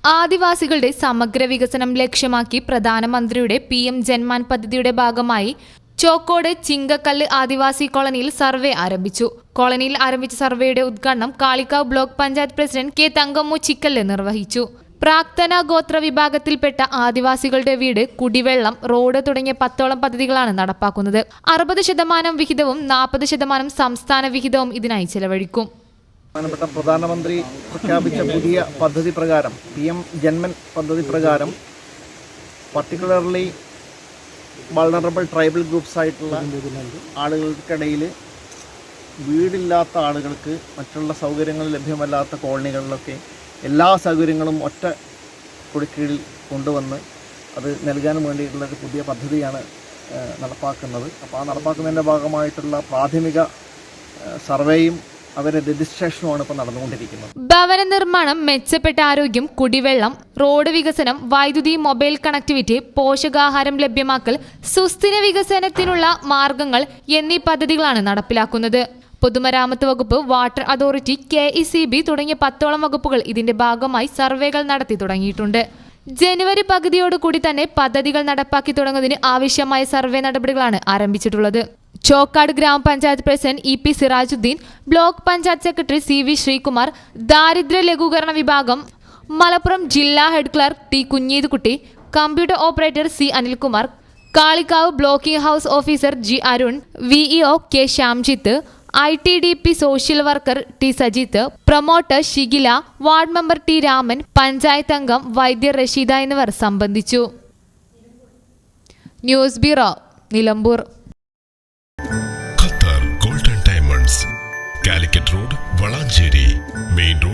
ആദിവാസികളുടെ സമഗ്ര വികസനം ലക്ഷ്യമാക്കി പ്രധാനമന്ത്രിയുടെ PM ജന്മാൻ പദ്ധതിയുടെ ഭാഗമായി ചോക്കോട് ചിങ്കക്കല്ല് ആദിവാസി കോളനിയിൽ സർവേ ആരംഭിച്ചു. കോളനിയിൽ ആരംഭിച്ച സർവേയുടെ ഉദ്ഘാടനം Kalikavu block panchayat president K. Thankammu Chikkallu നിർവഹിച്ചു. പ്രാക്തന ഗോത്ര വിഭാഗത്തിൽപ്പെട്ട ആദിവാസികളുടെ വീട്, കുടിവെള്ളം, റോഡ് തുടങ്ങിയ 10ഓളം പദ്ധതികളാണ് നടപ്പാക്കുന്നത്. 60% വിഹിതവും 40% സംസ്ഥാന വിഹിതവും ഇതിനായി ചെലവഴിക്കും. ബഹുമാനപ്പെട്ട പ്രധാനമന്ത്രി പ്രഖ്യാപിച്ച പുതിയ പദ്ധതി പ്രകാരം PM ജന്മൻ പദ്ധതി പ്രകാരം പർട്ടിക്കുലർലി വൾണറബിൾ ട്രൈബൽ ഗ്രൂപ്പ്സ് ആയിട്ടുള്ള ആളുകൾക്കിടയിൽ വീടില്ലാത്ത ആളുകൾക്ക് മറ്റുള്ള സൗകര്യങ്ങൾ ലഭ്യമല്ലാത്ത കോളനികളിലൊക്കെ എല്ലാ സൗകര്യങ്ങളും ഒറ്റ കുടിക്കീഴിൽ കൊണ്ടുവന്ന് അത് നൽകാൻ വേണ്ടിയിട്ടുള്ള ഒരു പുതിയ പദ്ധതിയാണ് നടപ്പാക്കുന്നത്. അപ്പോൾ ആ നടപ്പാക്കുന്നതിൻ്റെ ഭാഗമായിട്ടുള്ള പ്രാഥമിക സർവേയും അവരുടെ രജിസ്ട്രേഷനുമാണ് ഇപ്പോൾ നടന്നുകൊണ്ടിരിക്കുന്നത്. ഭവന നിർമ്മാണം, മെച്ചപ്പെട്ട ആരോഗ്യം, കുടിവെള്ളം, റോഡ് വികസനം, വൈദ്യുതി, മൊബൈൽ കണക്ടിവിറ്റി, പോഷകാഹാരം ലഭ്യമാക്കൽ, സുസ്ഥിര വികസനത്തിനുള്ള മാർഗങ്ങൾ എന്നീ പദ്ധതികളാണ് നടപ്പിലാക്കുന്നത്. പൊതുമരാമത്ത് വകുപ്പ്, വാട്ടർ അതോറിറ്റി, KECB തുടങ്ങിയ 10ഓളം വകുപ്പുകൾ ഇതിന്റെ ഭാഗമായി സർവേകൾ നടത്തി തുടങ്ങിയിട്ടുണ്ട്. ജനുവരി പകുതിയോടുകൂടി തന്നെ പദ്ധതികൾ നടപ്പാക്കി തുടങ്ങുന്നതിന് ആവശ്യമായ സർവേ നടപടികളാണ് ആരംഭിച്ചിട്ടുള്ളത്. ചോക്കാട് ഗ്രാമപഞ്ചായത്ത് president EP Sirajuddin, block panchayat secretary CV Sreekumar, ദാരിദ്ര്യ ലഘൂകരണ വിഭാഗം മലപ്പുറം ജില്ലാ head clerk T. Kunheethukutty, computer operator C. Anilkumar, Kalikavu blocking house officer G. Arun, VEO K. Shyamjith, ITDP social worker T. Sajith, promoter Shigila, ward member T. Raman, panchayat അംഗം വൈദ്യർ റഷീദ എന്നിവർ സംബന്ധിച്ചു. News bureau, Nilambur. Qatar golden diamonds, Calicut road, Valanchery main road.